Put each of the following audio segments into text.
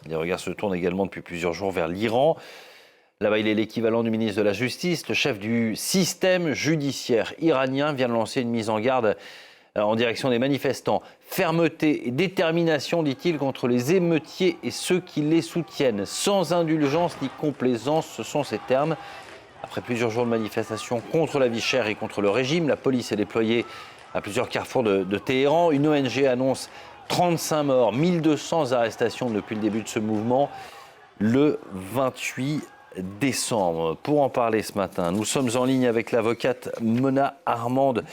Les regards se tournent également depuis plusieurs jours vers l'Iran. Là-bas, il est l'équivalent du ministre de la Justice. Le chef du système judiciaire iranien vient de lancer une mise en garde en direction des manifestants. Fermeté et détermination, dit-il, contre les émeutiers et ceux qui les soutiennent. Sans indulgence ni complaisance, ce sont ces termes. Après plusieurs jours de manifestations contre la vie chère et contre le régime, la police est déployée à plusieurs carrefours de Téhéran. Une ONG annonce 35 morts, 1200 arrestations depuis le début de ce mouvement, le 28 décembre. Pour en parler ce matin, nous sommes en ligne avec l'avocate Mona Armande.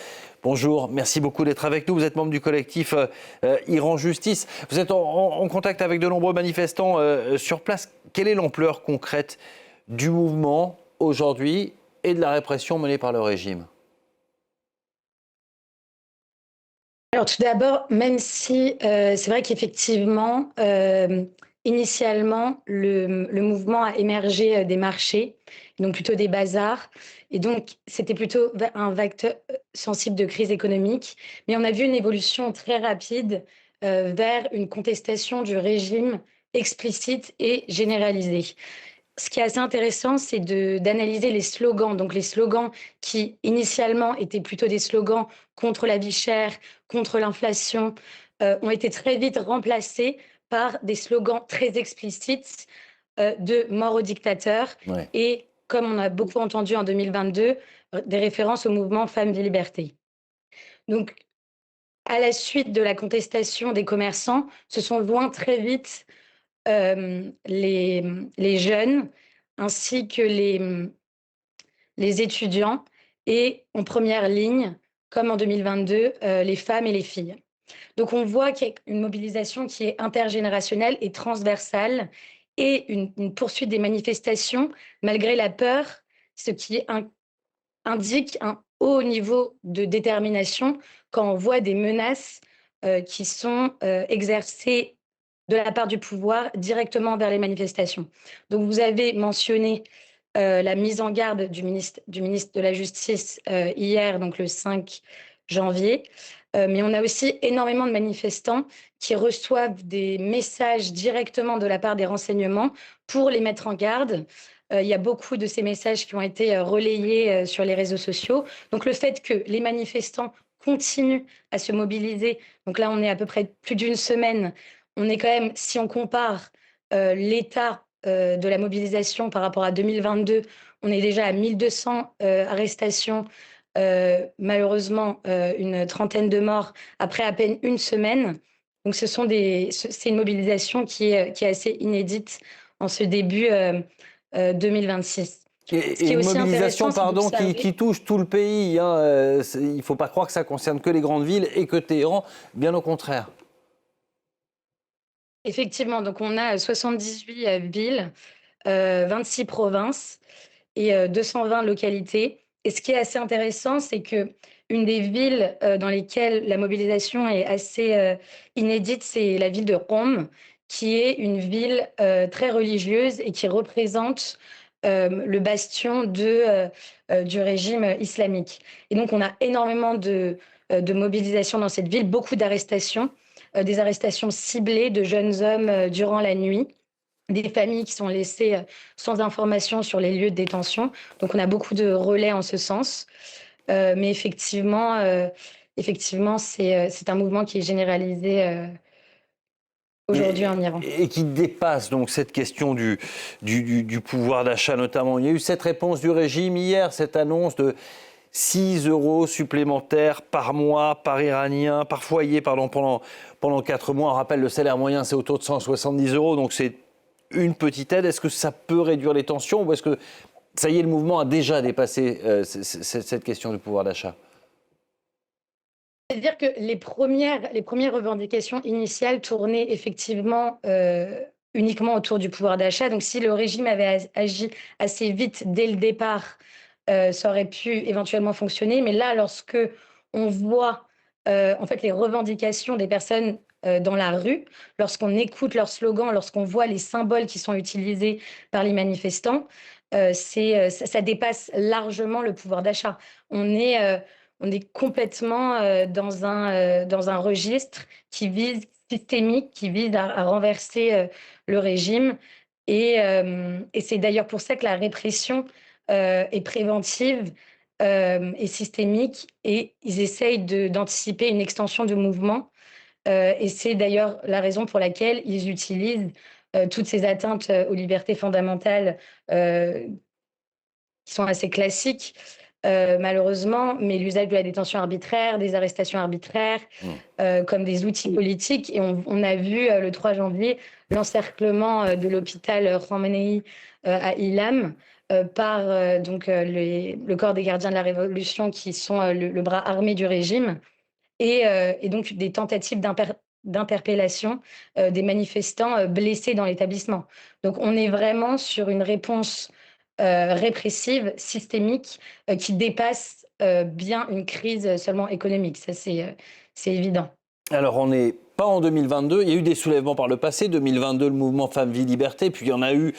Bonjour, merci beaucoup d'être avec nous. Vous êtes membre du collectif Iran Justice. Vous êtes en contact avec de nombreux manifestants sur place. Quelle est l'ampleur concrète du mouvement aujourd'hui et de la répression menée par le régime ? Alors tout d'abord, même si c'est vrai qu'effectivement, initialement, le mouvement a émergé des marchés, donc plutôt des bazars. Et donc, c'était plutôt un vecteur sensible de crise économique. Mais on a vu une évolution très rapide vers une contestation du régime explicite et généralisée. Ce qui est assez intéressant, c'est d'analyser les slogans. Donc les slogans qui, initialement, étaient plutôt des slogans contre la vie chère, contre l'inflation, ont été très vite remplacés par des slogans très explicites de mort au dictateur. Ouais. Et comme on a beaucoup entendu en 2022, des références au mouvement Femmes, Vie, Liberté. Donc, à la suite de la contestation des commerçants, se sont joints très vite les jeunes ainsi que les étudiants et en première ligne, comme en 2022, les femmes et les filles. Donc on voit qu'il y a une mobilisation qui est intergénérationnelle et transversale et une poursuite des manifestations malgré la peur, ce qui indique un haut niveau de détermination quand on voit des menaces qui sont exercées de la part du pouvoir directement vers les manifestations. Donc vous avez mentionné la mise en garde du ministre de la Justice hier, donc le 5 janvier. Mais on a aussi énormément de manifestants qui reçoivent des messages directement de la part des renseignements pour les mettre en garde. Il y a beaucoup de ces messages qui ont été relayés sur les réseaux sociaux. Donc le fait que les manifestants continuent à se mobiliser, donc là on est à peu près plus d'une semaine, on est quand même, si on compare l'état de la mobilisation par rapport à 2022, on est déjà à 1200 arrestations, malheureusement une trentaine de morts après à peine une semaine. Donc c'est une mobilisation qui est assez inédite en ce début 2026. Ce qui Et est une aussi mobilisation, intéressant, c'est pardon, d'observer. qui touche tout le pays. Hein. Il ne faut pas croire que ça concerne que les grandes villes et que Téhéran, bien au contraire. Effectivement, donc on a 78 villes, 26 provinces et 220 localités. Et ce qui est assez intéressant, c'est que une des villes dans lesquelles la mobilisation est assez inédite, c'est la ville de Qom, qui est une ville très religieuse et qui représente le bastion du régime islamique. Et donc, on a énormément de mobilisation dans cette ville, beaucoup d'arrestations, des arrestations ciblées de jeunes hommes durant la nuit, des familles qui sont laissées sans information sur les lieux de détention. Donc, on a beaucoup de relais en ce sens. Mais effectivement, c'est un mouvement qui est généralisé aujourd'hui en Iran. Et qui dépasse donc cette question du pouvoir d'achat notamment. Il y a eu cette réponse du régime hier, cette annonce de 6 € supplémentaires par mois, par Iranien, par foyer, pardon, pendant 4 mois. On rappelle, le salaire moyen, c'est autour de 170 €, donc c'est une petite aide. Est-ce que ça peut réduire les tensions ou est-ce que, ça y est, le mouvement a déjà dépassé cette question du pouvoir d'achat ? C'est-à-dire que les premières revendications initiales tournaient effectivement uniquement autour du pouvoir d'achat. Donc si le régime avait agi assez vite dès le départ, ça aurait pu éventuellement fonctionner. Mais là, lorsque on voit en fait les revendications des personnes dans la rue, lorsqu'on écoute leurs slogans, lorsqu'on voit les symboles qui sont utilisés par les manifestants, ça dépasse largement le pouvoir d'achat. On est complètement dans un registre qui vise systémique qui vise à renverser, le régime et c'est d'ailleurs pour ça que la répression, est préventive, et systémique et ils essayent d'anticiper une extension du mouvement, et c'est d'ailleurs la raison pour laquelle ils utilisent, toutes ces atteintes, aux libertés fondamentales, heu, qui sont assez classiques, malheureusement, mais l'usage de la détention arbitraire, des arrestations arbitraires, Mmh. comme des outils politiques et on a vu, le 3 janvier, l'encerclement, de l'hôpital, Khamenei, à Ilam, par, donc, le corps des gardiens de la révolution qui sont, le bras armé du régime et donc des tentatives d'interpellation, des manifestants, blessés dans l'établissement. Donc on est vraiment sur une réponse, répressive, systémique, qui dépasse, bien une crise seulement économique. Ça c'est évident. Alors, on n'est pas en 2022. Il y a eu des soulèvements par le passé. 2022, le mouvement Femmes, Vie, Liberté. Puis il y en a eu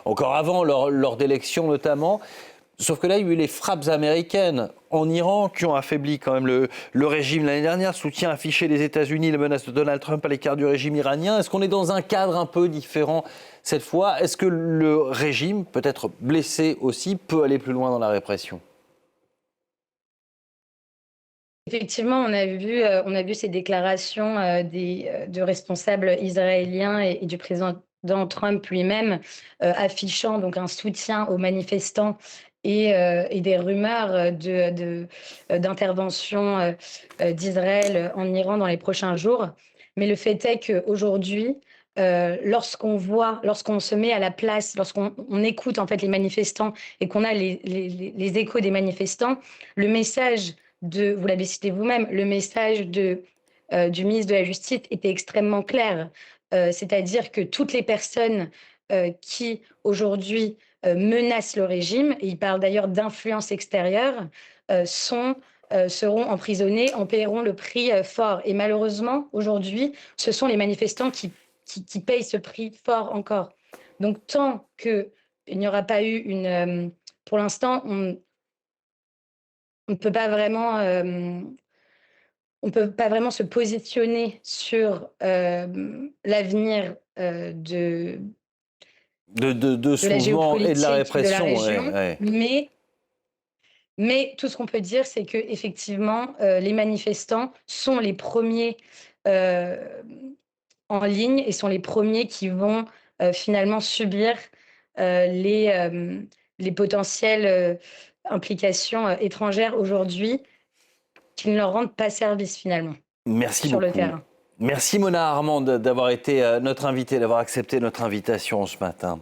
encore avant, lors d'élections notamment. Sauf que là, il y a eu les frappes américaines en Iran qui ont affaibli quand même le régime l'année dernière. Soutien affiché des États-Unis, les menaces de Donald Trump à l'écart du régime iranien. Est-ce qu'on est dans un cadre un peu différent cette fois? Est-ce que le régime, peut-être blessé aussi, peut aller plus loin dans la répression? Effectivement, on a vu ces déclarations, de responsables israéliens et du président Trump lui-même, affichant donc un soutien aux manifestants et des rumeurs, d'intervention, d'Israël en Iran dans les prochains jours. Mais le fait est qu'aujourd'hui, lorsqu'on se met à la place, lorsqu'on écoute en fait les manifestants et qu'on a les échos des manifestants, le message vous l'avez cité vous-même, le message du ministre de la Justice était extrêmement clair. C'est-à-dire que toutes les personnes qui aujourd'hui menacent le régime, et il parle d'ailleurs d'influence extérieure, seront emprisonnées, en paieront le prix fort. Et malheureusement, aujourd'hui, ce sont les manifestants qui payent ce prix fort encore. Donc tant qu'il n'y aura pas eu pour l'instant, on ne peut pas vraiment, on peut pas vraiment se positionner sur, l'avenir, De de ce la mouvement et de la géopolitique de la répression, ouais, région, ouais. mais tout ce qu'on peut dire, c'est qu'effectivement, les manifestants sont les premiers ers en ligne et sont les premiers qui vont, finalement subir, les potentielles, implications, étrangères aujourd'hui qui ne leur rendent pas service finalement, Merci sur le beaucoup. terrain. Merci Mona Armand d'avoir été notre invitée, d'avoir accepté notre invitation ce matin.